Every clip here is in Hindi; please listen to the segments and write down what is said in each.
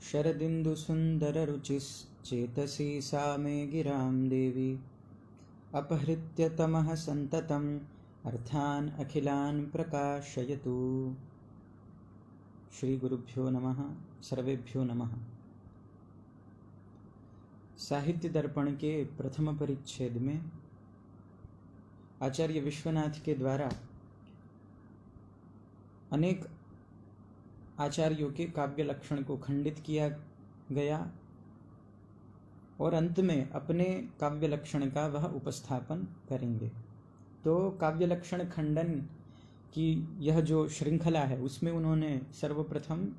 शरदिन्दुसुन्दररुचिश्चेतसि सा मे गिरां देवी अपहृत्य तमः सन्ततम् अर्थान् अखिलान् प्रकाशयतु। श्री गुरुभ्यो नमः। सर्वेभ्यो नमः। साहित्य दर्पण के प्रथम परिच्छेद में आचार्य विश्वनाथ के द्वारा अनेक आचार्यों के काव्य लक्षण को खंडित किया गया और अंत में अपने काव्य लक्षण का वह उपस्थापन करेंगे। तो काव्य लक्षण खंडन की यह जो श्रृंखला है उसमें उन्होंने सर्वप्रथम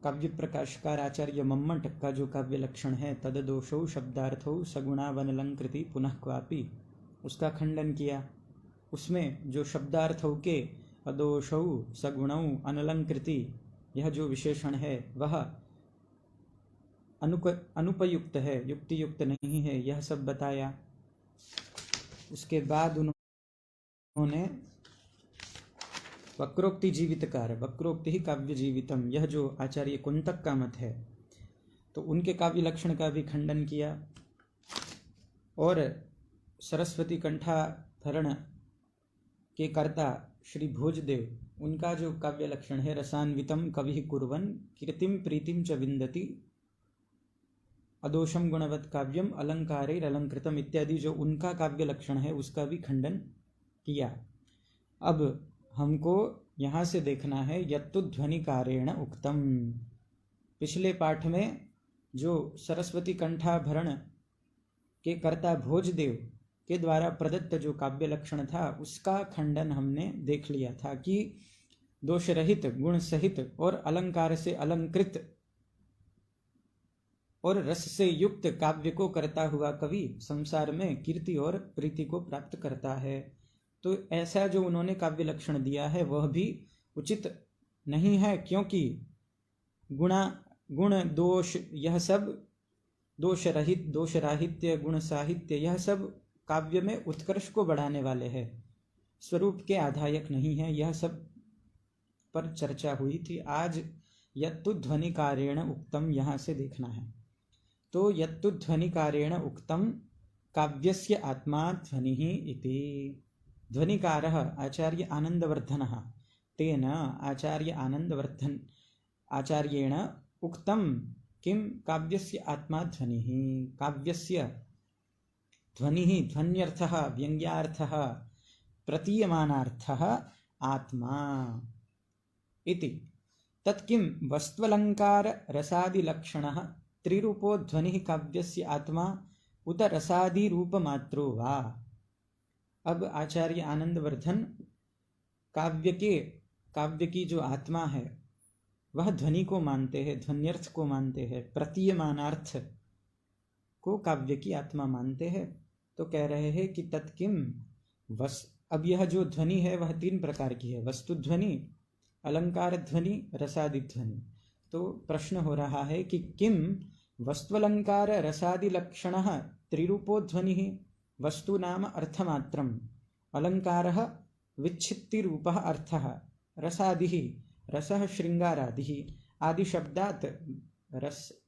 काव्य प्रकाशकार आचार्य मम्मट का जो काव्य लक्षण है तददोषौ शब्दार्थौ सगुणावनलंकृति पुनः क्वापि, उसका खंडन किया। उसमें जो शब्दार्थौ के अदोषौ सगुणौ अनलंकृति यह जो विशेषण है वह अनुपयुक्त है, युक्ति युक्त नहीं है, यह सब बताया। उसके बाद उन्होंने वक्रोक्ति जीवितकार, वक्रोक्ति ही काव्य जीवितम, यह जो आचार्य कुंतक का मत है तो उनके काव्य लक्षण का भी खंडन किया। और सरस्वती कंठाभरण के कर्ता श्री भोजदेव, उनका जो काव्य लक्षण है रसान्वितम कवि कुर्वन् कीर्तिम प्रीतिम च विन्दति अदोषम गुणवत् काव्यम अलंकारैर अलंकृतम इत्यादि जो उनका काव्य लक्षण है उसका भी खंडन किया। अब हमको यहाँ से देखना है यत्तु ध्वनिकारेण उक्तम। पिछले पाठ में जो सरस्वती कंठाभरण के कर्ता भोजदेव के द्वारा प्रदत्त जो काव्य लक्षण था उसका खंडन हमने देख लिया था कि दोष रहित, गुण सहित और अलंकार से अलंकृत और रस से युक्त काव्य को करता हुआ कवि संसार में कीर्ति और प्रीति को प्राप्त करता है। तो ऐसा जो उन्होंने काव्य लक्षण दिया है वह भी उचित नहीं है, क्योंकि गुण दोष यह सब दोष रहित, दोष राहित्य, गुण साहित्य यह सब काव्य में उत्कर्ष को बढ़ाने वाले हैं, स्वरूप के आधायक नहीं है। यह सब पर चर्चा हुई थी। आज यत्तु ध्वनिकारेण उक्तम यहाँ से देखना है। तो यत्तु ध्वनिकारेण उक्तम काव्यस्य आत्मा ध्वनिः इति। ध्वनिकारः आचार्य आनन्दवर्धनः, तेन आचार्येण उक्तम किं काव्यस्य आत्मा ध्वनिः। काव्यस्य ध्वनिः ध्वन्यर्थः व्यंग्यार्थः प्रतीयमानार्थः आत्मा इति। तत्किं वस्त्वलंकार रसादिलक्षणः त्रिरूपो ध्वनिः काव्यस्य आत्मा उत रसादि रूपमात्रो वा। अब आचार्य आनंदवर्धन काव्य की जो आत्मा है वह ध्वनि को मानते हैं, ध्वन्यर्थ को मानते हैं, प्रतीयमानार्थ को काव्य की आत्मा मानते हैं। तो कह रहे हैं कि तत्किम अब यह जो ध्वनि है वह तीन प्रकार की है, वस्तु ध्वनि, अलंकार ध्वनि, रसादि ध्वनि। तो प्रश्न हो रहा है कि किम वस्त्वलंकार रसादि लक्षणः त्रिरूपो ध्वनिः। वस्तु नाम अर्थमात्रम्, अलंकारः विच्छित्ति रूपः अर्थः, रसादिः रसः शृंगारादिः, आदि शब्दात्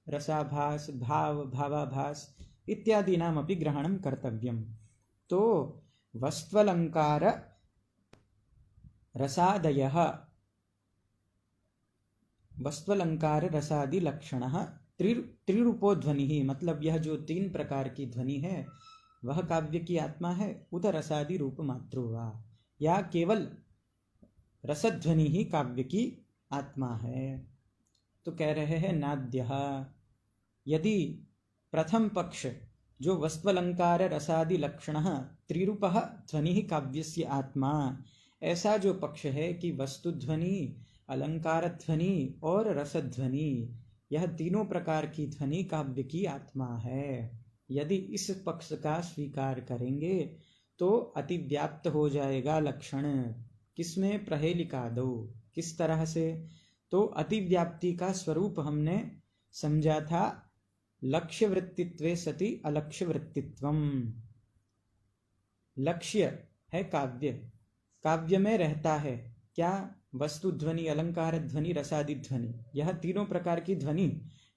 रसाभास, भाव, भावाभास इत्यादि नाम अपि ग्रहणं कर्तव्यम्। तो वस्त्वलंकार रसादयः, वस्त्वलंकार रसादि लक्षणः त्रिरूपो ध्वनिः, मतलब यह जो तीन प्रकार की ध्वनि है वह काव्य की आत्मा है। उत रसादि रूप मात्रो वा, या केवल रसध्वनि ही काव्य की आत्मा है। तो कह रहे हैं नाद्यः, यदि प्रथम पक्ष जो वस्त्वलंकार रसादि लक्षणः त्रिरूपः ध्वनिः काव्यस्य आत्मा, ऐसा जो पक्ष है कि वस्तु ध्वनि, अलंकार ध्वनि और रसध्वनि यह तीनों प्रकार की ध्वनि काव्य की आत्मा है, यदि इस पक्ष का स्वीकार करेंगे तो अतिव्याप्त हो जाएगा लक्षण। किसमें? प्रहेलिकादौ। किस तरह से? तो अतिव्याप्ति का स्वरूप हमने समझा था लक्ष्य वृत्तित्वे सति अलक्ष्य वृत्तित्वम। लक्ष्य है काव्य, काव्य में रहता है क्या? वस्तु ध्वनि, अलंकार ध्वनि, रसादि ध्वनि, यह तीनों प्रकार की ध्वनि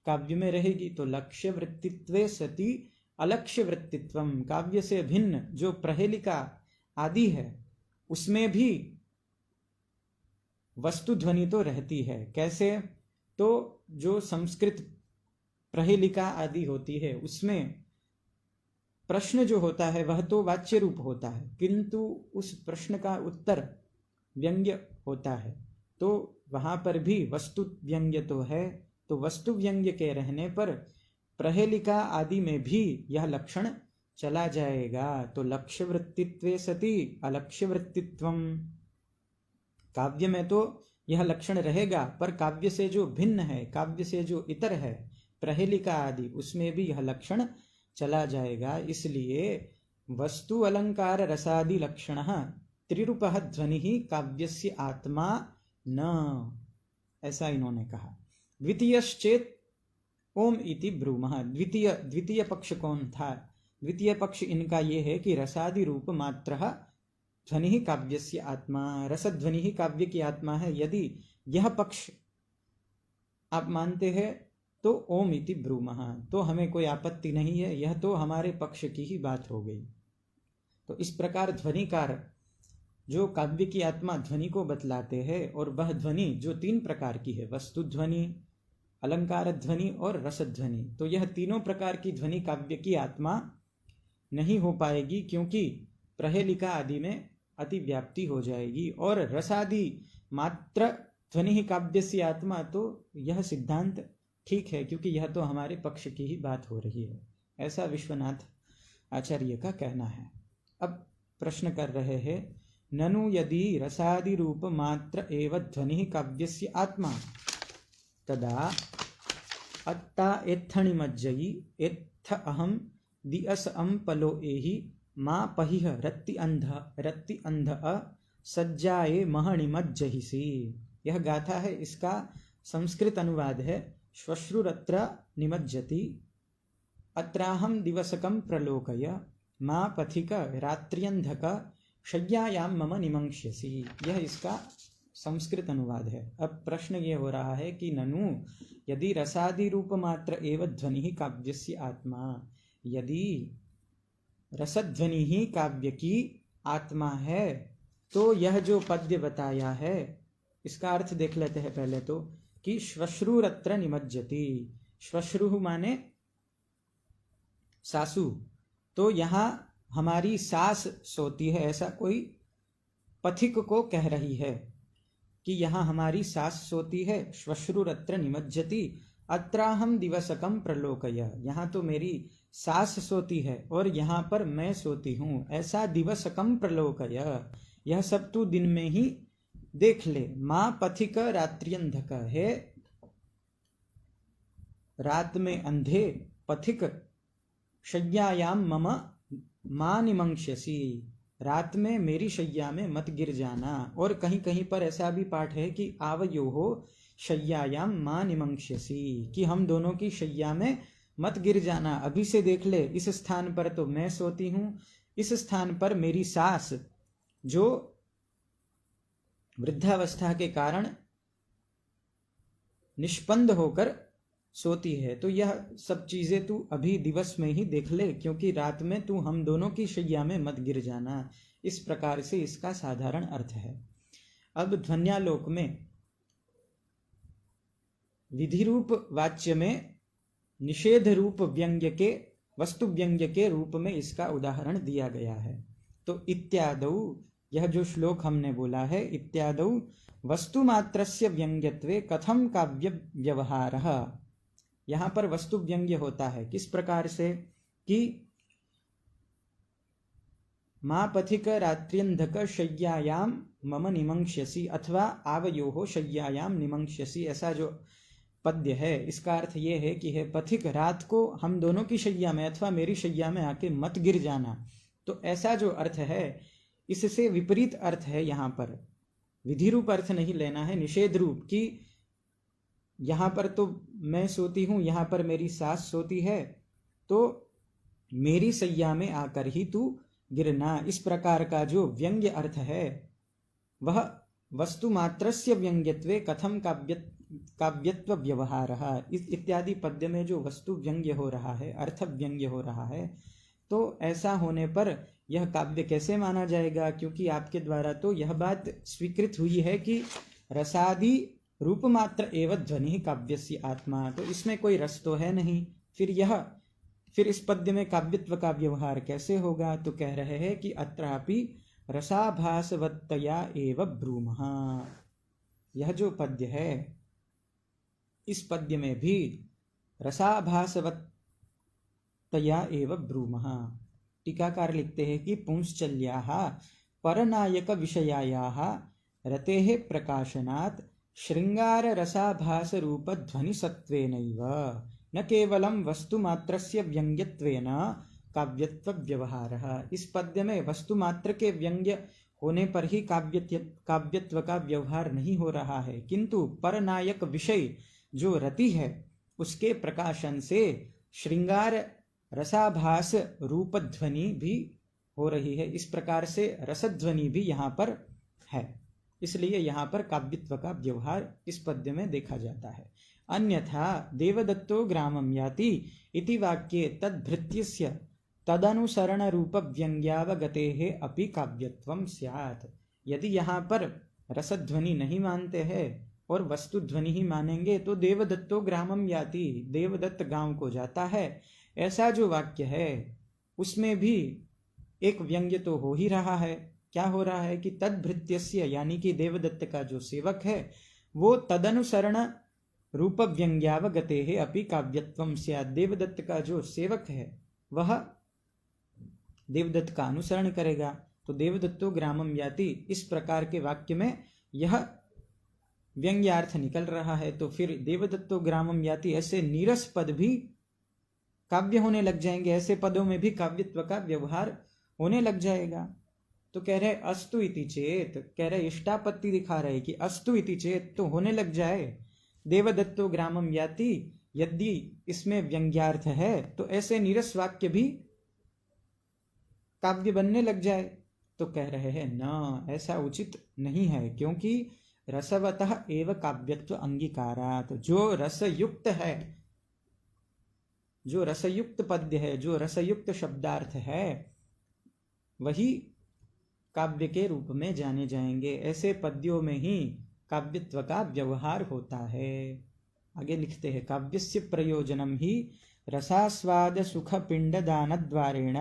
काव्य में रहेगी तो लक्ष्य वृत्तित्वे सति अलक्ष्य वृत्तित्वम, काव्य से भिन्न जो प्रहेलिका आदि है उसमें भी वस्तु ध्वनि तो रहती है। कैसे? तो जो संस्कृत प्रहेलिका आदि होती है उसमें प्रश्न जो होता है वह तो वाच्य रूप होता है, किंतु उस प्रश्न का उत्तर व्यंग्य होता है, तो वहां पर भी वस्तु व्यंग्य तो है। तो वस्तु व्यंग्य के रहने पर प्रहेलिका आदि में भी यह लक्षण चला जाएगा। तो लक्ष्य वृत्तित्वे सति अलक्ष्य वृत्तित्वम, काव्य में तो यह लक्षण रहेगा, पर काव्य से जो भिन्न है, काव्य से जो इतर है, प्रहेलिका आदि, उसमें भी यह लक्षण चला जाएगा। इसलिए वस्तु अलंकार रसादि लक्षण त्रिरूपः ध्वनि काव्यस्य आत्मा न, ऐसा इन्होंने कहा। द्वितीयश्चेत ओम इति ब्रूमः। द्वितीय पक्ष कौन था? द्वितीय पक्ष इनका ये है कि रसादि रूप मात्र ध्वनि काव्यस्य आत्मा, रसध्वनि ही काव्य की आत्मा है। यदि यह पक्ष आप मानते हैं तो ओम इति ब्रूमः, तो हमें कोई आपत्ति नहीं है, यह तो हमारे पक्ष की ही बात हो गई। तो इस प्रकार ध्वनिकार जो काव्य की आत्मा ध्वनि को बतलाते हैं, और वह ध्वनि जो तीन प्रकार की है, वस्तु ध्वनि, अलंकार ध्वनि और रसध्वनि, तो यह तीनों प्रकार की ध्वनि काव्य की आत्मा नहीं हो पाएगी, क्योंकि प्रहेलिका आदि में अतिव्याप्ति हो जाएगी। और रसादि मात्र ध्वनि ही काव्य से आत्मा, तो यह सिद्धांत ठीक है, क्योंकि यह तो हमारे पक्ष की ही बात हो रही है, ऐसा विश्वनाथ आचार्य का कहना है। अब प्रश्न कर रहे हैं, ननु यदि रसादि रूप मात्र एव ध्वनि काव्यस्य आत्मा तदा अत्ता एत्थणिमज्जयि एत्थ अहम दिअस अम पलो एहि मा पहिह रत्ति अंध अ सज्जाए महणिमज्जहिसी। यह गाथा है, इसका संस्कृत अनुवाद है, श्वश्रुरत्र निमज्जति अत्राहम दिवसकम प्रलोकय मा पथिक रात्र्यंधक शय्यायाम मम निमंक्ष्यसि। यह इसका संस्कृत अनुवाद है। अब प्रश्न ये हो रहा है कि ननु यदि रसादि रूप मात्र एव ध्वनि काव्यस्य आत्मा, यदि रसध्वनि ही काव्य की आत्मा है, तो यह जो पद्य बताया है इसका अर्थ देख लेते हैं पहले तो, कि श्वश्रुरत्र निमज्जति, श्वश्रु माने सासू, तो यहाँ हमारी सास सोती है, ऐसा कोई पथिक को कह रही है कि यहाँ हमारी सास सोती है। श्वश्रुरत्र निमज्जति अत्राहम दिवसकम प्रलोकय, यहाँ तो मेरी सास सोती है और यहाँ पर मैं सोती हूँ, ऐसा दिवसकम प्रलोकय, यह सब तू दिन में ही देख ले। माँ पथिक रात्र्यंधक है, रात में अंधे, पथिक शय्यायाम मम मां निमंक्ष्यसि, रात में मेरी शय्या में मत गिर जाना। और कहीं कहीं पर ऐसा भी पाठ है कि आवयोहो शय्यायाम मां निमंक्ष्यसि, कि हम दोनों की शय्या में मत गिर जाना, अभी से देख ले, इस स्थान पर तो मैं सोती हूँ, इस स्थान पर मेरी सास जो वृद्धावस्था के कारण निष्पन्द होकर सोती है, तो यह सब चीजें तू अभी दिवस में ही देख ले, क्योंकि रात में तू हम दोनों की शैया में मत गिर जाना। इस प्रकार से इसका साधारण अर्थ है। अब ध्वन्यालोक में विधि रूप वाच्य में निषेध रूप व्यंग्य के, वस्तु व्यंग्य के रूप में इसका उदाहरण दिया गया है। तो इत्यादौ, यह जो श्लोक हमने बोला है, इत्यादौ वस्तु मात्रस्य व्यंग्यत्वे कथम काव्य व्यवहारः, यहाँ पर वस्तु व्यंग्य होता है किस प्रकार से कि मां पथिक रात्र्यंधक शय्यायाम मम निमंक्ष्यसि अथवा आवयोः शय्यायाम निमंक्ष्यसि, ऐसा जो पद्य है इसका अर्थ ये है कि हे पथिक, रात को हम दोनों की शय्या में अथवा मेरी शय्या में आके मत गिर जाना। तो ऐसा जो अर्थ है इससे विपरीत अर्थ है, यहाँ पर विधि रूप अर्थ नहीं लेना है, निषेध रूप, कि यहाँ पर तो मैं सोती हूँ, यहाँ पर मेरी सास सोती है, तो मेरी सैया में आकर ही तू गिरना। इस प्रकार का जो व्यंग्य अर्थ है वह वस्तु मात्रस्य व्यंग्यत्वे कथम काव्यत्व व्यवहारः इत्यादि पद्य में जो वस्तु व्यंग्य हो रहा है, अर्थ व्यंग्य हो रहा है, तो ऐसा होने पर यह काव्य कैसे माना जाएगा? क्योंकि आपके द्वारा तो यह बात स्वीकृत हुई है कि रसादि रूप मात्र एवं ध्वनि काव्यस्य आत्मा, तो इसमें कोई रस तो है नहीं, फिर इस पद्य में काव्यत्व का व्यवहार कैसे होगा? तो कह रहे हैं कि अत्रापि रसाभासवत्तया एव ब्रूमः। यह जो पद्य है, इस पद्य में भी रसाभासवत्तया एव ब्रूमः। टीकाकार लिखते हैं कि पुंश्चल्याः परनायक विषयायाः रतेः प्रकाशनात् श्रृंगार रसाभास रूप ध्वनि सत्वेनैव न केवलं वस्तु मात्रस्य व्यंग्यत्वेन काव्यत्व व्यवहारः। इस पद्य में वस्तु मात्र के व्यंग्य होने पर ही काव्यत्व का व्यवहार नहीं हो रहा है, किंतु परनायक विषय जो रति है उसके प्रकाशन से श्रृंगार रसाभास रूप ध्वनि भी हो रही है। इस प्रकार से रसध्वनि भी यहाँ पर है, इसलिए यहाँ पर काव्यत्व का व्यवहार इस पद्य में देखा जाता है। अन्यथा देवदत्तो ग्रामं याति इति वाक्ये तद्भृत्यस्य तदनुसरण रूप व्यंग्यावगतेः अपि काव्यत्वं स्यात्। यदि यहाँ पर रसध्वनि नहीं मानते हैं और वस्तु ध्वनि ही मानेंगे तो देवदत्तो ग्रामं याति, देवदत्त गांव को जाता है, ऐसा जो वाक्य है उसमें भी एक व्यंग्य तो हो ही रहा है। क्या हो रहा है कि तद्भृत्यस्य यानी कि देवदत्त का जो सेवक है वो तदनुसरण रूप व्यंग्यावगतेः अपि काव्यत्वं स्यात्। देवदत्त का जो सेवक है वह देवदत्त का अनुसरण करेगा, तो देवदत्तो ग्रामं याति, इस प्रकार के वाक्य में यह व्यंग्यार्थ निकल रहा है। तो फिर देवदत्तो ग्रामं याति ऐसे नीरस पद भी काव्य होने लग जाएंगे, ऐसे पदों में भी काव्यत्व का व्यवहार होने लग जाएगा। तो कह रहे अस्तु इति चेत, कह रहे इष्टापत्ति दिखा रहे कि अस्तु इति चेत, तो होने लग जाए देवदत्तो ग्रामं याति, यदि इसमें व्यंग्यार्थ है तो ऐसे नीरस वाक्य भी काव्य बनने लग जाए। तो कह रहे हैं न, ऐसा उचित नहीं है, क्योंकि रसवतः एव काव्यत्व अंगीकारात्। जो रसयुक्त है, जो रसयुक्त पद्य है, जो रसयुक्त शब्दार्थ है, वही काव्य के रूप में जाने जाएंगे। ऐसे पद्यों में ही काव्यत्व का व्यवहार होता है। आगे लिखते हैं काव्यस्य प्रयोजनम ही रसास्वाद सुख पिंड दान द्वारेण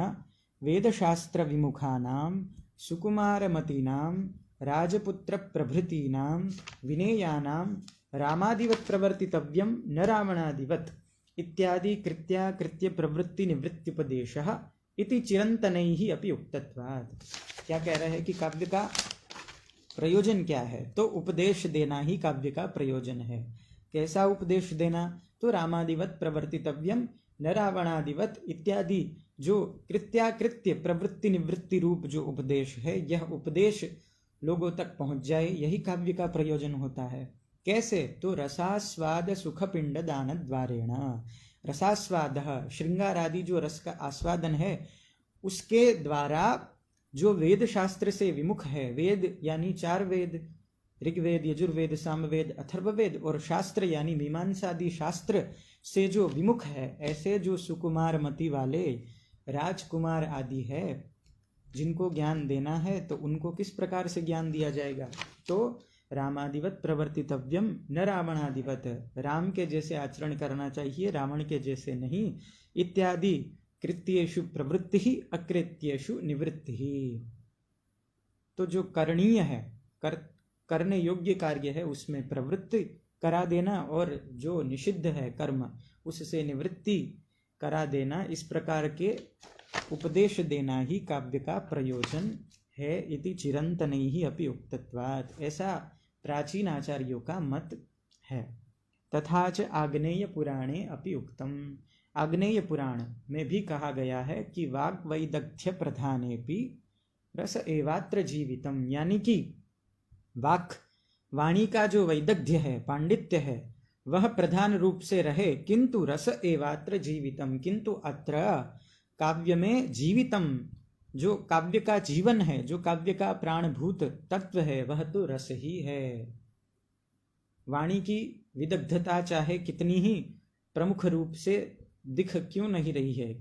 वेदशास्त्र विमुखानां सुकुमारमतीनां राजपुत्र प्रभृतीनां विनेयानां रामादिवत् प्रवर्तितव्यं न रावणादिवत् इत्यादि कृत्या कृत्य प्रवृत्ति निवृत्त्युपदेशः इति चिरंतनैः अपि उक्तत्वात्। क्या कह रहे हैं कि काव्य का प्रयोजन क्या है? तो उपदेश देना ही काव्य का प्रयोजन है। कैसा उपदेश देना? तो रामादिवत प्रवर्तितव्यम न रावणादिवत इत्यादि जो कृत्याकृत्य प्रवृत्ति निवृत्ति रूप जो उपदेश है, यह उपदेश लोगों तक पहुंच जाए, यही काव्य का प्रयोजन होता है। कैसे? तो रसास्वाद सुख पिंड दान द्वारेण। रसास्वाद श्रृंगार आदि जो रस का आस्वादन है उसके द्वारा जो वेद शास्त्र से विमुख है, वेद यानी 4 वेद, ऋग्वेद यजुर्वेद सामवेद अथर्ववेद, और शास्त्र यानी मीमांसादि शास्त्र से जो विमुख है, ऐसे जो सुकुमार मति वाले राजकुमार आदि है जिनको ज्ञान देना है, तो उनको किस प्रकार से ज्ञान दिया जाएगा? तो रामादिवत प्रवर्तितव्यम न रावणादिवत, राम के जैसे आचरण करना चाहिए, रावण के जैसे नहीं। इत्यादि कृत्येषु प्रवृत्ति ही अकृत्येषु निवृत्ति ही। तो जो करणीय है, करने योग्य कार्य है, उसमें प्रवृत्ति करा देना, और जो निषिद्ध है कर्म उससे निवृत्ति करा देना, इस प्रकार के उपदेश देना ही काव्य का प्रयोजन है। इति चिरंतनैः अपि उक्तत्वात्, ऐसा प्राचीन आचार्यों का मत है। तथा च आग्नेय पुराणे अपि उक्तम, आग्नेय पुराण में भी कहा गया है कि वाक् वैदग्ध्य प्रधानेपि रस एवात्र जीवितम, यानी कि वाणी का जो वैदग्ध्य है, पांडित्य है, वह प्रधान रूप से रहे, किंतु रस एवात्र जीवितम, किंतु अत्र काव्य में जीवितम जो काव्य का जीवन है, जो काव्य का प्राणभूत तत्व है, वह तो रस ही है। वाणी की विदग्धता चाहे कितनी ही प्रमुख रूप से दिख क्यों नहीं रही है,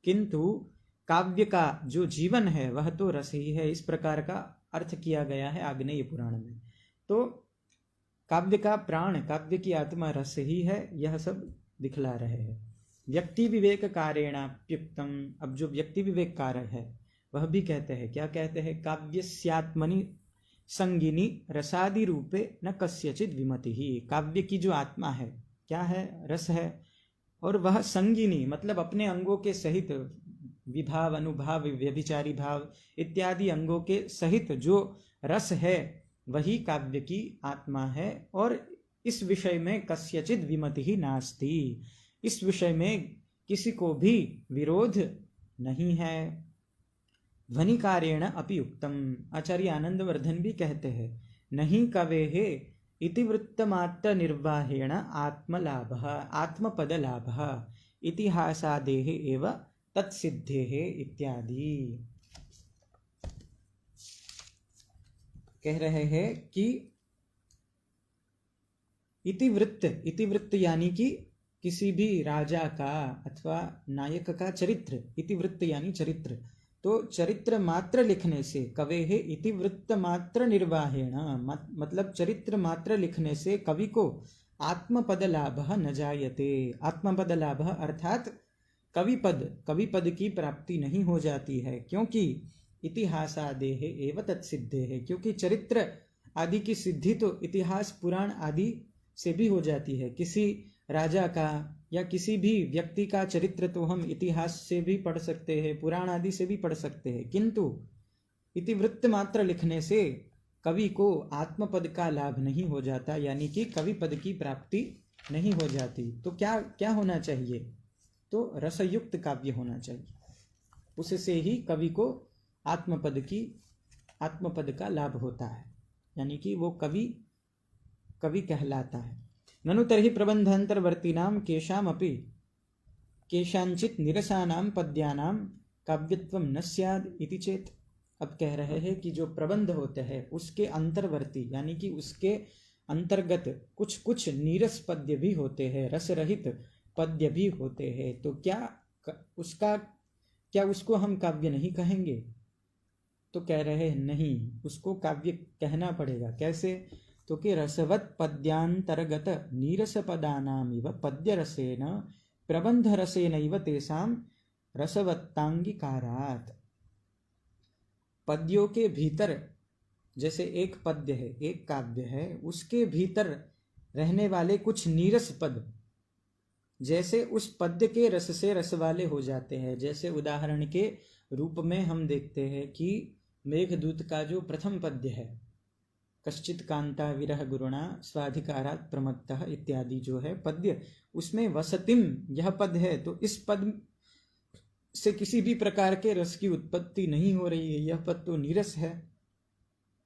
किंतु काव्य का जो जीवन है वह तो रस ही है। इस प्रकार का अर्थ किया गया है आग्नेय पुराण में। तो काव्य का प्राण, काव्य की आत्मा रस ही है, यह सब दिखला रहे हैं। व्यक्ति विवेक कारेणाप्युक्तम, अब जो व्यक्ति विवेक कारक है वह भी कहते हैं, क्या कहते हैं, काव्यस्यात्मनि संगिनी रसादि रूपे न कस्यचित विमति ही। काव्य की जो आत्मा है क्या है, रस है, और वह संगिनी मतलब अपने अंगों के सहित, विभाव, अनुभाव, व्यभिचारी भाव इत्यादि अंगों के सहित जो रस है वही काव्य की आत्मा है। और इस विषय में कस्यचित विमति ही नास्ति, इस विषय में किसी को भी विरोध नहीं है। ध्वनिकारेण अपि उक्तम, आचार्य आनंदवर्धन भी कहते हैं, नहीं कवेः इतिवृत्तमात्र निर्वाहेण आत्मलाभः आत्मपदलाभः इतिहासादेः एव तत्सिद्धेः इत्यादि। कह रहे हैं कि इतिवृत्त यानी कि किसी भी राजा का अथवा नायक का चरित्र, इतिवृत्त यानी चरित्र, तो चरित्र मात्र लिखने से, कवेः इतिवृत्त मात्र निर्वाहेण, मतलब चरित्र मात्र लिखने से कवि को आत्मपद लाभ न जायते। आत्मपद लाभ अर्थात कवि पद की प्राप्ति नहीं हो जाती है, क्योंकि इतिहासादेः एव तत्सिद्धेः, क्योंकि चरित्र आदि की सिद्धि तो इतिहास पुराण आदि से भी हो जाती है। किसी राजा का या किसी भी व्यक्ति का चरित्र तो हम इतिहास से भी पढ़ सकते हैं, पुराण आदि से भी पढ़ सकते हैं, किंतु इतिवृत्त मात्र लिखने से कवि को आत्मपद का लाभ नहीं हो जाता, यानी कि कवि पद की प्राप्ति नहीं हो जाती। तो क्या क्या होना चाहिए, तो रसयुक्त काव्य होना चाहिए, उससे ही कवि को आत्मपद का लाभ होता है, यानी कि वो कवि कहलाता है। ननु तर्हि प्रबंधांतर्वर्तीनां केषामपि केषांचित निरसानां पद्यानां काव्यत्वं न स्याद् इति चेत। अब कह रहे हैं कि जो प्रबंध होते हैं उसके अंतर्वर्ती यानी कि उसके अंतर्गत कुछ कुछ नीरस पद्य भी होते हैं, रस रहित पद्य भी होते हैं, तो क्या उसको हम काव्य नहीं कहेंगे? तो कह रहे हैं नहीं, उसको काव्य कहना पड़ेगा। कैसे? तो कि रसवत् पद्यांतर्गत नीरस पदानामिव पद्य रसेन प्रबंध रसेनैव तेषां रसवत्तांगीकारात्। पद्यों के भीतर जैसे एक पद्य है, एक काव्य है, उसके भीतर रहने वाले कुछ नीरस पद जैसे उस पद्य के रस से रस वाले हो जाते हैं। जैसे उदाहरण के रूप में हम देखते हैं कि मेघदूत का जो प्रथम पद्य है, कश्चित कांता विरह गुरुणा स्वाधिकारात् प्रमत्तः इत्यादि जो है पद्य, उसमें वसतिम यह पद है, तो इस पद से किसी भी प्रकार के रस की उत्पत्ति नहीं हो रही है, यह पद तो नीरस है।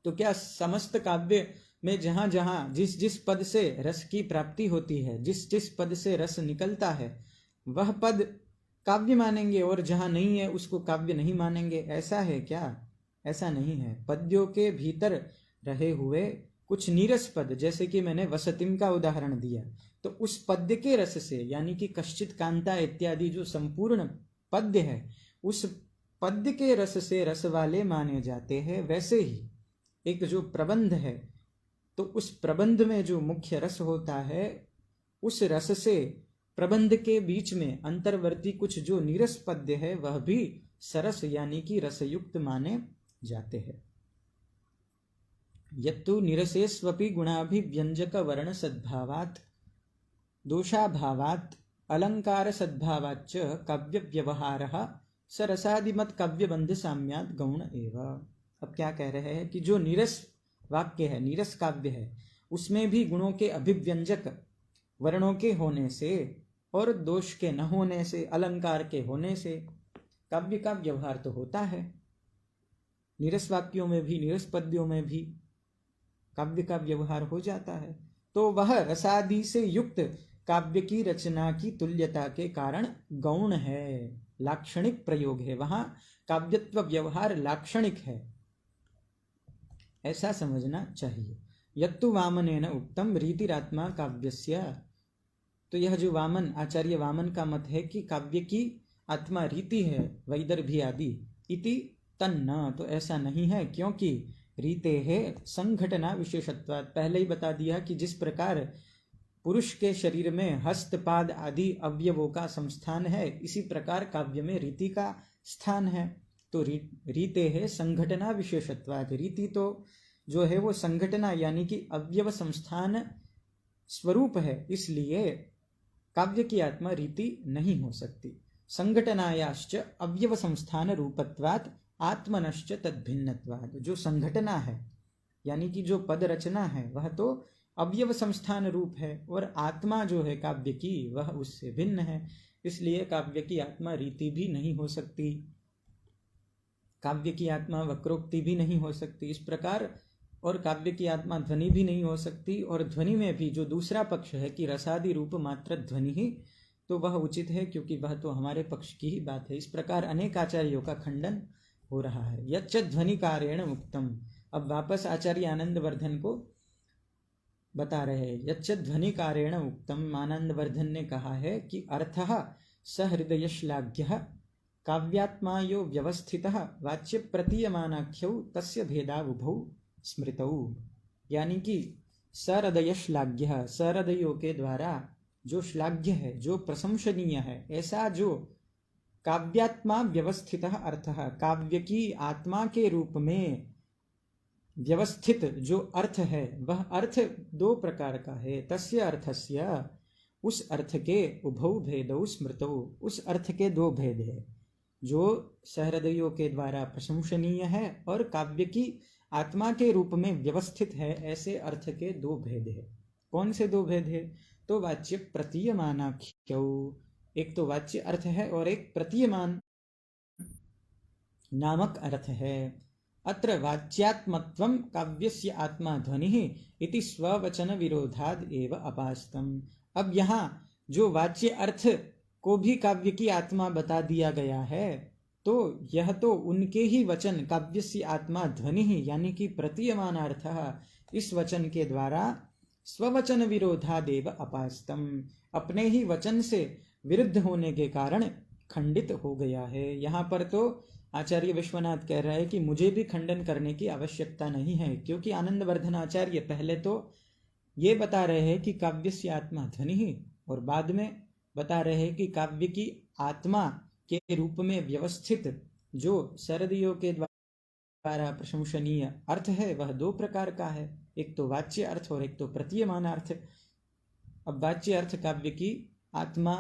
तो क्या समस्त काव्य में जहां जहां जिस जिस पद से रस की प्राप्ति होती है, जिस जिस पद से रस निकलता है, वह पद काव्य मानेंगे, और जहां नहीं है उसको काव्य नहीं मानेंगे? ऐसा है क्या? ऐसा नहीं है। पद्यों के भीतर रहे हुए कुछ नीरस पद, जैसे कि मैंने वसतिम का उदाहरण दिया, तो उस पद्य के रस से, यानी कि कश्चित कांता इत्यादि जो संपूर्ण पद्य है, उस पद्य के रस से रस वाले माने जाते हैं। वैसे ही एक जो प्रबंध है, तो उस प्रबंध में जो मुख्य रस होता है, उस रस से प्रबंध के बीच में अंतर्वर्ती कुछ जो नीरस पद्य है, वह भी सरस यानी कि रसयुक्त माने जाते हैं। यत्तु निरसेस्वपि गुणाभिव्यंजक वर्ण सद्भावात् दोषाभावात् अलंकार सद्भावाच्च काव्य व्यवहारः सरसादिमत काव्य बंध साम्यात् गौण एव। अब क्या कह रहे हैं कि जो नीरस वाक्य है, नीरस काव्य है, उसमें भी गुणों के अभिव्यंजक वर्णों के होने से और दोष के न होने से, अलंकार के होने से काव्य का व्यवहार तो होता है। नीरस वाक्यों में भी, नीरस पद्यों में भी काव्य का व्यवहार हो जाता है। तो वह रसादि से युक्त काव्य की रचना की तुल्यता के कारण गौण है। लाक्षणिक प्रयोग है, वहां काव्यत्व व्यवहार लाक्षणिक है, ऐसा समझना चाहिए। यत्तु वामनेन उक्तम रीतिरात्मा काव्यस्य, तो यह जो वामन आचार्य वामन का मत है कि काव्य की आत्मा रीति है, वैदर्भी आदि, इति तन्न, तो ऐसा नहीं है, क्योंकि रीते है संघटना विशेषत्वात्, पहले ही बता दिया कि जिस प्रकार पुरुष के शरीर में हस्तपाद आदि अवयवों का संस्थान है, इसी प्रकार काव्य में रीति का स्थान है। तो रीते है संघटना विशेषत्वात्, रीति तो जो है वो संघटना यानी कि अवयव संस्थान स्वरूप है, इसलिए काव्य की आत्मा रीति नहीं हो सकती। संघटनायाश्च अवयव संस्थान रूपत्वात् आत्मनश्च तद्भिन्नत्वात्, जो संघटना है यानी कि जो पद रचना है वह तो अवयव संस्थान रूप है, और आत्मा जो है काव्य की वह उससे भिन्न है, इसलिए काव्य की आत्मा रीति भी नहीं हो सकती, काव्य की आत्मा वक्रोक्ति भी नहीं हो सकती इस प्रकार, और काव्य की आत्मा ध्वनि भी नहीं हो सकती। और ध्वनि में भी जो दूसरा पक्ष है कि रसादि रूप मात्र ध्वनि ही, तो वह उचित है, क्योंकि वह तो हमारे पक्ष की ही बात है। इस प्रकार अनेक आचार्यों का खंडन हो रहा है। यच्च ध्वनिकारेण मुक्तम, अब वापस आचार्य आनंदवर्धन को बता रहे हैं। यच्च ध्वनिकारेण उक्तम, आनंदवर्धन ने कहा है कि अर्थः सहृदय श्लाघ्यः काव्यात्मा यो व्यवस्थितः वाच्य प्रतीयमानाख्यौ तस्य भेदावुभौ स्मृतौ, यानी कि सहृदय श्लाघ्यः, सहृदयों के द्वारा जो श्लाघ्य है, जो प्रशंसनीय है, ऐसा जो काव्यात्मा व्यवस्थितः अर्थः, काव्य की आत्मा के रूप में व्यवस्थित जो अर्थ है, वह अर्थ दो प्रकार का है। तस्य अर्थस्य, उस अर्थ के उभौ भेदौ स्मृतौ, उस अर्थ के दो भेद है, जो सहृदयों के द्वारा प्रशंसनीय है और काव्य की आत्मा के रूप में व्यवस्थित है, ऐसे अर्थ के दो भेद है। कौन से दो भेद है? तो वाच्य प्रतीयमानाख्यौ, एक तो वाच्य अर्थ है और एक प्रतीयमान नामक अर्थ है। अत्र वाच्यात्मत्वं काव्यस्य आत्मा ध्वनिः इति स्ववचन विरोधाद एव अपास्तम। अब यहाँ जो वाच्य अर्थ को भी काव्य की आत्मा बता दिया गया है, तो यह तो उनके ही वचन काव्यस्य आत्मा ध्वनिः यानी कि प्रतीयमानार्थः, इस वचन के द्वारा स्ववचन विरोधादेव अपास्तम, अपने ही वचन से विरुद्ध होने के कारण खंडित हो गया है। यहाँ पर तो आचार्य विश्वनाथ कह रहा है कि मुझे भी खंडन करने की आवश्यकता नहीं है, क्योंकि आनंदवर्धन आचार्य पहले तो ये बता रहे हैं कि काव्यस्य आत्मा ध्वनि ही, और बाद में बता रहे हैं कि काव्य की आत्मा के रूप में व्यवस्थित जो सरदियों के द्वारा प्रशंसनीय अर्थ है, वह दो प्रकार का है, एक तो वाच्य अर्थ और एक तो प्रतीयमान अर्थ। अब वाच्य अर्थ काव्य की आत्मा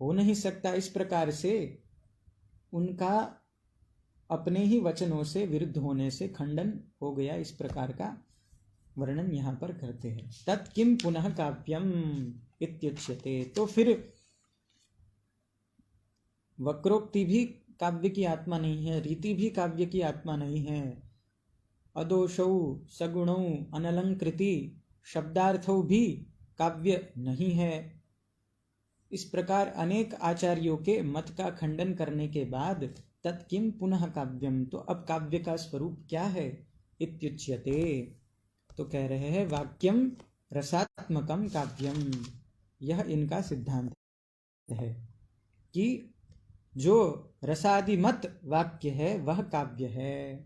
हो नहीं सकता, इस प्रकार से उनका अपने ही वचनों से विरुद्ध होने से खंडन हो गया, इस प्रकार का वर्णन यहाँ पर करते हैं। तत् किम पुनः काव्यम इत्युच्यते, तो फिर वक्रोक्ति भी काव्य की आत्मा नहीं है, रीति भी काव्य की आत्मा नहीं है, अदोषौ सगुणौ अनलंकृति शब्दार्थौ भी काव्य नहीं है। इस प्रकार अनेक आचार्यों के मत का खंडन करने के बाद तत्किम पुनः काव्यम, तो अब काव्य का स्वरूप क्या है? इत्युच्यते, तो कह रहे हैं वाक्यम रसात्मकम काव्यम, यह इनका सिद्धांत है कि जो रसादिमत वाक्य है वह काव्य है।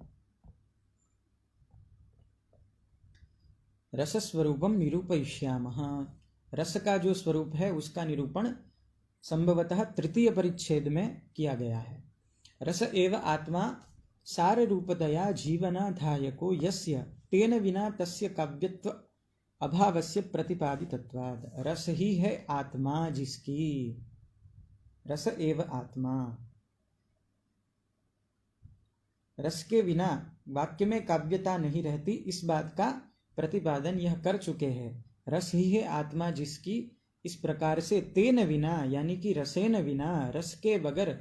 रस स्वरूपम निरूपयिष्यामः, रस का जो स्वरूप है उसका निरूपण संभवतः तृतीय परिच्छेद में किया गया है। रस एव आत्मा सार रूपतया जीवनाधायको यस्य तेन विना तस्य काव्यत्व अभावस्य प्रतिपादितत्वात्, रस ही है आत्मा जिसकी, रस एव आत्मा, रस के बिना वाक्य में काव्यता नहीं रहती, इस बात का प्रतिपादन यह कर चुके हैं। रस ही है आत्मा जिसकी, इस प्रकार से तेन विना यानी कि रसेन विना, रस के बगैर,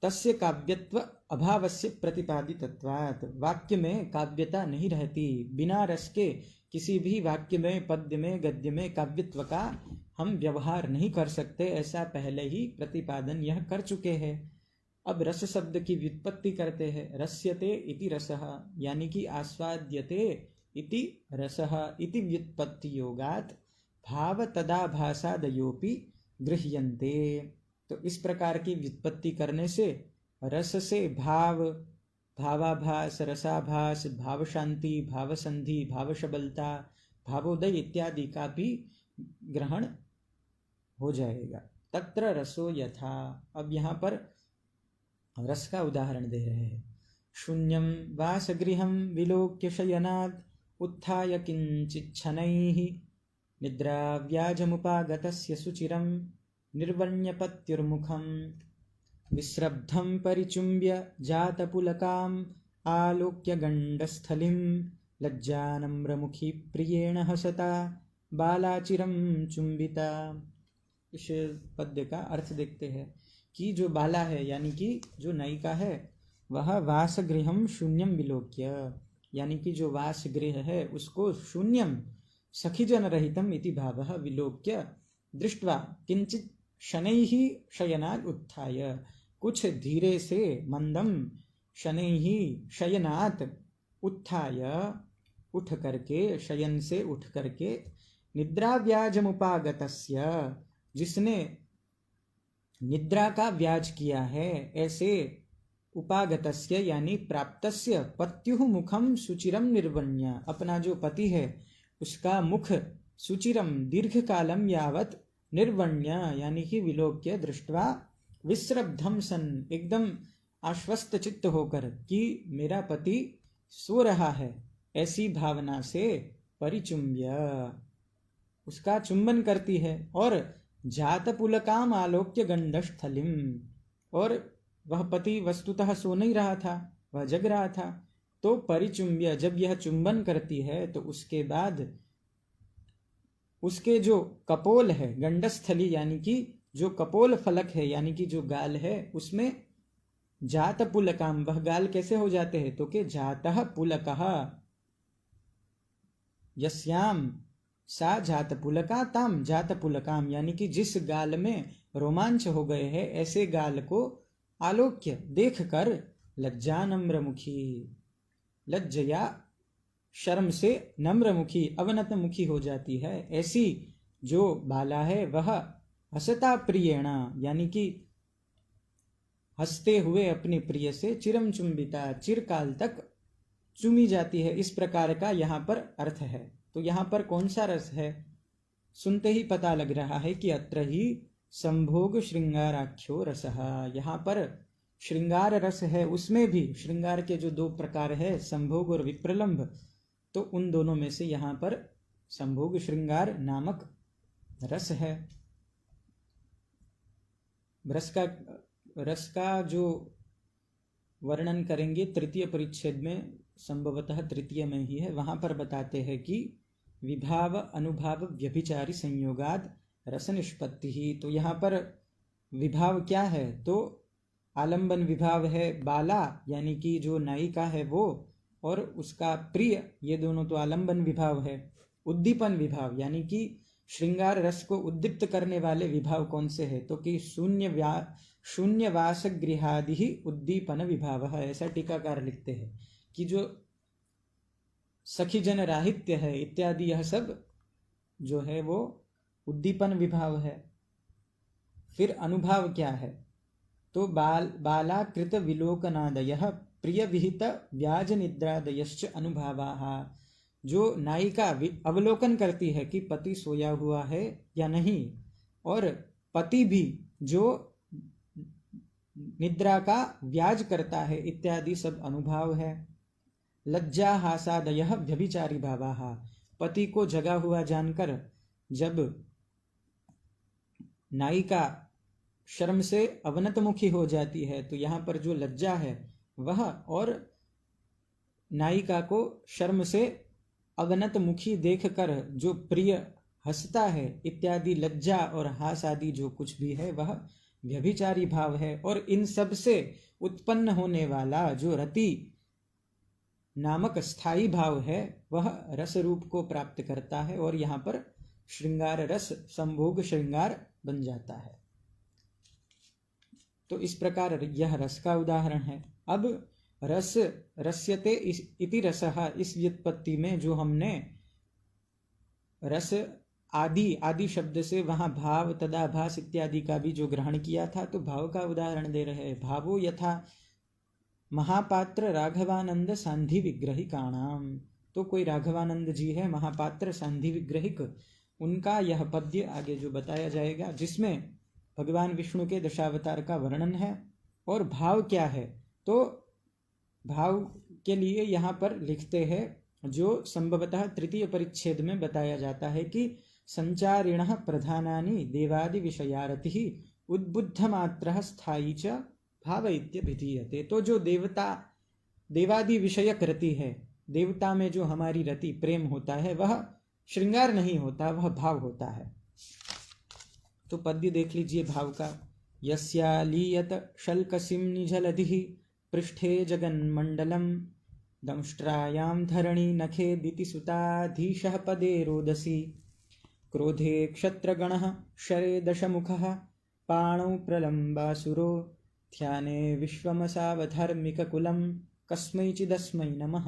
तस्य काव्यत्व अभावस्य प्रतिपादितत्वात्, वाक्य में काव्यता नहीं रहती, बिना रस के किसी भी वाक्य में, पद्य में, गद्य में काव्यत्व का हम व्यवहार नहीं कर सकते, ऐसा पहले ही प्रतिपादन यह कर चुके हैं। अब रस शब्द की व्युत्पत्ति करते हैं। रस्यते इति रसः, यानी कि आस्वाद्यते इति रसः इति व्युत्पत्ति योगात् भाव तदाभासादयोपि गृह्यन्ते। तो इस प्रकार की व्युत्पत्ति करने से रस से भाव, भावाभास, रसाभास, भाव शांति, भाव संधि, भाव शबलता, भावोदय इत्यादि का भी ग्रहण हो जाएगा। तत्र रसो यथा, अब यहाँ पर रस का उदाहरण दे रहे हैं। शून्यं वासगृहं विलोक्य शयनात् उत्थाय किंचिच्छनैः निद्राव्याजमुपागतस्य सुचिरं निर्वण्यपत्युर्मुखं विस्रब्धं परिचुम्ब्य जातपुलकाम् आलोक्य गण्डस्थलिं लज्जानम्रमुखी प्रियेण हसता बालाचिरं चुम्बिता। इस पद्य का अर्थ देखते हैं कि जो बाला है यानी कि जो नायिका है वह वासगृहम शून्यम विलोक्य, यानी कि जो वासगृह है उसको शून्यम सखीजन रहितम इति भावः विलोक्य दृष्ट्वा किंचित शनैः शयनात् उत्थाय, कुछ धीरे से मंदम शनैः शयनात् उत्थाय उठ करके, शयन से उठ करके, निद्राव्याजमुपागतस्य जिसने निद्रा का व्याज किया है ऐसे, उपागतस्य यानी प्राप्तस्य, पत्युः मुखम सुचिरम निर्वण्य, अपना जो पति है उसका मुख सुचिरम दीर्घ कालम यावत, निर्वण्य यानी कि विलोक्य दृष्ट्वा, विस्रब्धम सन एकदम आश्वस्त चित्त होकर कि मेरा पति सो रहा है ऐसी भावना से, परिचुम्ब्य उसका चुंबन करती है, और जातपुलकाम आलोक्य गंडस्थलिम, और वह पति वस्तुतः सो नहीं रहा था, वह जग रहा था, तो परिचुम्ब्य जब यह चुंबन करती है तो उसके बाद उसके जो कपोल है, गंडस्थली यानी कि जो कपोल फलक है यानी कि जो गाल है उसमें जातपुलकाम, वह गाल कैसे हो जाते हैं तो कि जातः पुलकः यस्याम सा जातपुलका ताम जातपुलकाम, यानी कि जिस गाल में रोमांच हो गए हैं ऐसे गाल को आलोक्य देख कर, लज्जा नम्रमुखी, लज्जया शर्म से नम्रमुखी अवनत मुखी हो जाती है, ऐसी जो बाला है वह हसता प्रियेणा यानी कि हंसते हुए अपने प्रिय से, चिरम चुंबिता चिरकाल तक चूमी जाती है। इस प्रकार का यहाँ पर अर्थ है। तो यहाँ पर कौन सा रस है, सुनते ही पता लग रहा है कि अत्र ही संभोग श्रृंगाराख्यो रसः, यहाँ पर श्रृंगार रस है, उसमें भी श्रृंगार के जो दो प्रकार है संभोग और विप्रलंभ, तो उन दोनों में से यहाँ पर संभोग श्रृंगार नामक रस है। रस का जो वर्णन करेंगे तृतीय परिच्छेद में, संभवतः तृतीय में ही है, वहां पर बताते हैं कि विभाव अनुभाव व्यभिचारी संयोगाद रस निष्पत्ति ही। तो यहाँ पर विभाव क्या है तो आलंबन विभाव है, बाला यानी कि जो नायिका है वो, और उसका प्रिय, ये दोनों तो आलंबन विभाव है। उद्दीपन विभाव यानी कि श्रृंगार रस को उद्दीप्त करने वाले विभाव कौन से है तो कि शून्य वास गृहादि ही उद्दीपन विभाव है, ऐसा टीकाकार लिखते हैं कि जो सखी जन राहित्य है इत्यादि यह सब जो है वो उद्दीपन विभाव है। फिर अनुभाव क्या है तो बालाकृत विलोकनादयः प्रिय विहित व्याज निद्रादयश्च अनुभावाः, जो नायिका अवलोकन करती है कि पति सोया हुआ है या नहीं, और पति भी जो निद्रा का व्याज करता है इत्यादि सब अनुभाव है। लज्जा हासादयः व्यभिचारी भावाः, पति को जगा हुआ जानकर जब नायिका शर्म से अवनतमुखी हो जाती है तो यहाँ पर जो लज्जा है वह, और नायिका को शर्म से अवनत मुखी देखकर जो प्रिय हंसता है इत्यादि लज्जा और हास आदि जो कुछ भी है वह व्यभिचारी भाव है। और इन सब से उत्पन्न होने वाला जो रति नामक स्थायी भाव है वह रस रूप को प्राप्त करता है, और यहाँ पर श्रृंगार रस संभोग श्रृंगार बन जाता है। तो इस प्रकार यह रस का उदाहरण है। अब रस रस्यते इति रसः, इस व्युत्पत्ति में जो हमने रस आदि आदि शब्द से वहां भाव तदाभास इत्यादि का भी जो ग्रहण किया था, तो भाव का उदाहरण दे रहे हैं। भावो यथा महापात्र राघवानंद सांधि विग्रहिकाणाम, तो कोई राघवानंद जी है महापात्र सांधि विग्रहिक, उनका यह पद्य आगे जो बताया जाएगा, जिसमें भगवान विष्णु के दशावतार का वर्णन है। और भाव क्या है, तो भाव के लिए यहाँ पर लिखते हैं जो संभवतः तृतीय परिच्छेद में बताया जाता है कि संचारिणः प्रधानानि देवादि विषयारतिः उद्बुद्धमात्रः स्थायी च भाव इत्यभिधीयते। तो जो देवादि विषयक रति है, देवता में जो हमारी रति प्रेम होता है, वह श्रृंगार नहीं होता, वह भाव होता है। तो पद्य देख लीजिए भाव का। यस्यालीयत शल्कसिम्नि जलधिः पृष्ठे जगन्मण्डलम् दंष्ट्रायां धरणी नखे दितिसुताधीशः पदे रोदसी क्रोधे क्षत्रगणः शरे दशमुखः पाणौ प्रलम्बासुरो ध्याने विश्वमसावधर्मिककुलं कस्मैचिदस्मै नमः।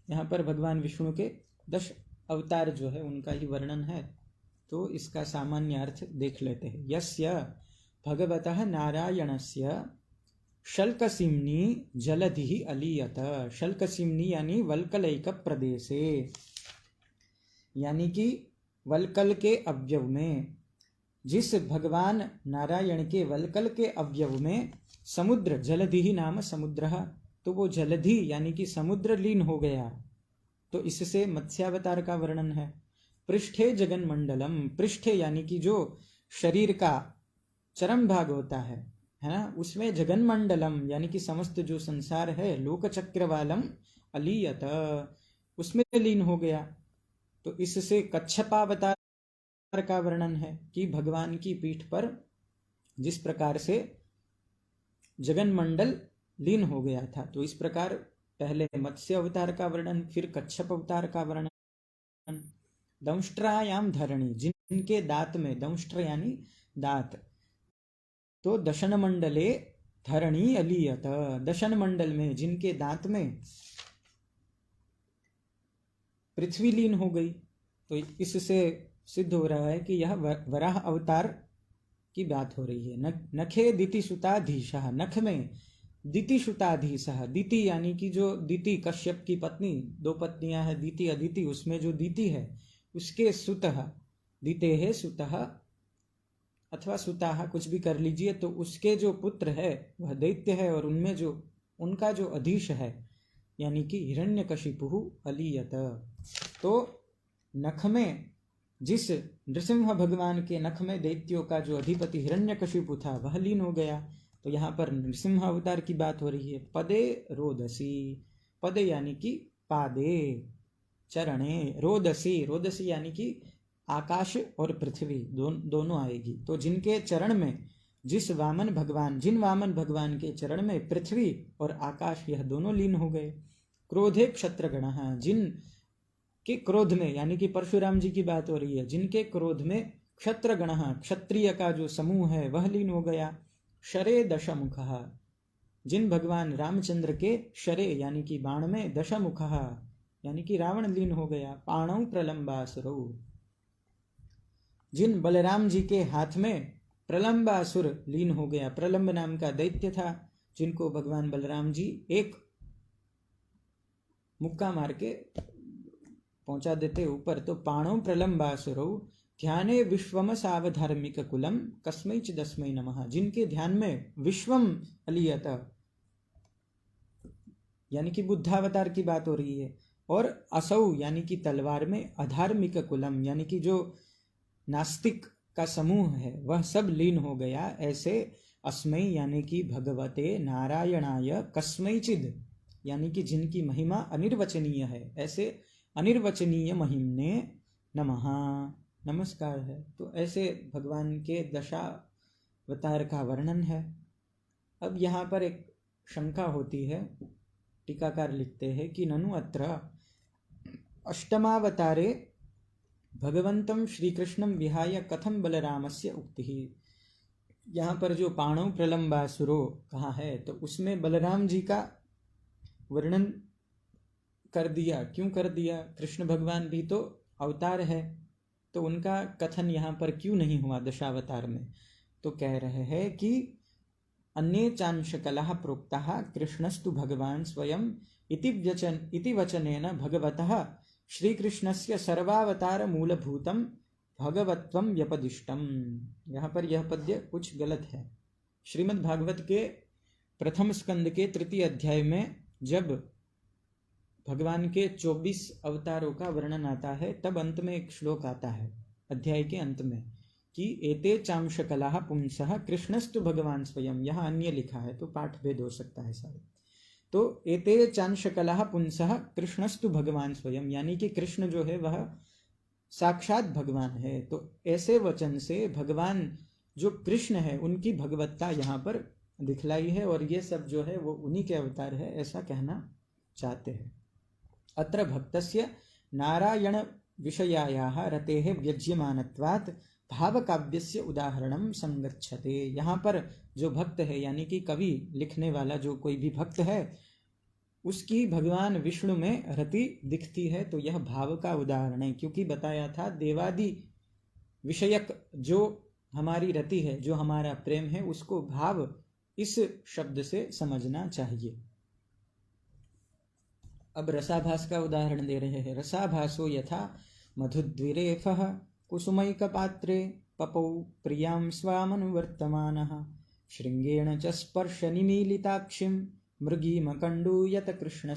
यहाँ पर भगवान विष्णु के 10 अवतार जो है उनका ही वर्णन है, तो इसका सामान्य अर्थ देख लेते हैं। यस्य भगवतः नारायणस्य शल्कसिम्नि जलधिः अलीयत, शल्कसिम्नि यानी वल्कलैक प्रदेशे, यानी कि वल्कल के अवयव में, जिस भगवान नारायण के वल्कल के अवयव में समुद्र जलधिः नाम समुद्र, तो वो जलधि यानी कि समुद्र लीन हो गया, तो इससे मत्स्यावतार का वर्णन है। पृष्ठे जगन मंडलम, पृष्ठे यानी कि जो शरीर का चरम भाग होता है ना, उसमें जगन मंडलम यानी कि समस्त जो संसार है, लोक चक्रवालम अलीयत, उसमें लीन हो गया। तो इससे कच्छपावतार का वर्णन है कि भगवान की पीठ पर जिस प्रकार से जगन मंडल लीन हो गया था, तो इस प्रकार पहले मत्स्य अवतार का वर्णन, फिर कच्छप अवतार का वर्णन। दंष्ट्रायाम धरणी, जिनके दांत में, दंष्ट्र यानी दांत, तो दशन मंडले धरणी अलीयत, दशन मंडल में जिनके दांत में पृथ्वी लीन हो गई। तो इससे सिद्ध हो रहा है कि यह वराह अवतार की बात हो रही है। नखे दितिसुताधीशः, नख में दितिसुताधीशः, दिति यानी कि जो दिति कश्यप की पत्नी, 2 पत्नियां हैं दिति अदिति, उसमें जो दिति है उसके सुतः, दिते है सुतः अथवा सुताः कुछ भी कर लीजिए, तो उसके जो पुत्र है वह दैत्य है, और उनमें जो उनका जो अधीश है यानी कि हिरण्यकशिपुः अलीयत। तो नख में, जिस नृसिंह भगवान के नख में दैत्यों का जो अधिपति हिरण्यकशिपु था वह लीन हो गया। तो यहाँ पर नृसिंह अवतार की बात हो रही है। पदे रोदसी, पदे यानी कि पादे, चरणे, रोदसी, रोदसी यानी कि आकाश और पृथ्वी दोनों आएगी। तो जिनके चरण में, जिस वामन भगवान, जिन वामन भगवान के चरण में पृथ्वी और आकाश यह दोनों लीन हो गए। क्रोधे क्षत्रगणः, जिन के क्रोध में, यानी कि परशुराम जी की बात हो रही है, जिनके क्रोध में क्षत्रगणः, क्षत्रिय का जो समूह है वह लीन हो गया। शरे दशमुखः, जिन भगवान रामचंद्र के शरे यानी कि बाण में, दशमुखः यानी कि रावण लीन हो गया। पाणौ प्रलंबासुरौ, जिन बलराम जी के हाथ में प्रलंबासुर लीन हो गया। प्रलंब नाम का दैत्य था जिनको भगवान बलराम जी एक मुक्का मार के पहुंचा देते ऊपर। तो पाणौ प्रलंबासुरौ ध्याने विश्वम सावधर्मिक कुलम कस्मैचिदस्मै नमः, जिनके ध्यान में विश्वम अलीयत यानी कि बुद्धावतार की बात हो रही है, और असौ यानी कि तलवार में अधार्मिक कुलम यानी कि जो नास्तिक का समूह है वह सब लीन हो गया। ऐसे अस्मै यानी कि भगवते नारायणाय कस्मैचिद यानी कि जिनकी महिमा अनिर्वचनीय है, ऐसे अनिर्वचनीय महिमने नमः, नमस्कार है। तो ऐसे भगवान के दशावतार का वर्णन है। अब यहाँ पर एक शंका होती है, टीकाकार लिखते हैं कि ननु अत्र अष्टमावतारे भगवन्तं श्रीकृष्णं विहाय कथं बलरामस्य उक्तिः। यहाँ पर जो पाणौ प्रलंबासुरो कहा है तो उसमें बलराम जी का वर्णन कर दिया। क्यों कर दिया? कृष्ण भगवान भी तो अवतार है, तो उनका कथन यहाँ पर क्यों नहीं हुआ दशावतार में? तो कह रहे हैं कि अन्ये चांशकलः प्रोक्तः कृष्णस्तु भगवान् स्वयं इति वचनेन भगवतः श्रीकृष्णस्य सर्वावतार मूलभूतं भगवत्वं व्यपदिष्टम। यहाँ पर यह पद्य कुछ गलत है। श्रीमद् भागवत के प्रथम स्कंद के तृतीय अध्याय में जब भगवान के 24 अवतारों का वर्णन आता है, तब अंत में एक श्लोक आता है अध्याय के अंत में कि एते चांशकलाः पुंसः कृष्णस्तु भगवान स्वयं। यहाँ अन्य लिखा है तो पाठ भेद हो सकता है शायद। तो एते चांशकलाः पुंसः कृष्णस्तु भगवान स्वयं, यानी कि कृष्ण जो है वह साक्षात भगवान है। तो ऐसे वचन से भगवान जो कृष्ण है उनकी भगवत्ता यहाँ पर दिखलाई है, और ये सब जो है वो उन्हीं के अवतार है, ऐसा कहना चाहते हैं। अत्र भक्तस्य नारायण विषयायाः रतेः व्यज्यमानत्वात् भावकाव्यस्य उदाहरणं संगच्छते। यहाँ पर जो भक्त है यानी कि कवि लिखने वाला जो कोई भी भक्त है उसकी भगवान विष्णु में रति दिखती है, तो यह भाव का उदाहरण है। क्योंकि बताया था देवादि विषयक जो हमारी रति है, जो हमारा प्रेम है, उसको भाव इस शब्द से समझना चाहिए। अब रसाभास का उदाहरण दे रहे हैं। रसाभासो यथा मधुद्विरेफः कुसुमैक पात्रे पपौ प्रियां स्वामनुवर्तमानः श्रृंगेण च स्पर्श निमीलिताक्षिं मृगीमकण्डूयत कृष्ण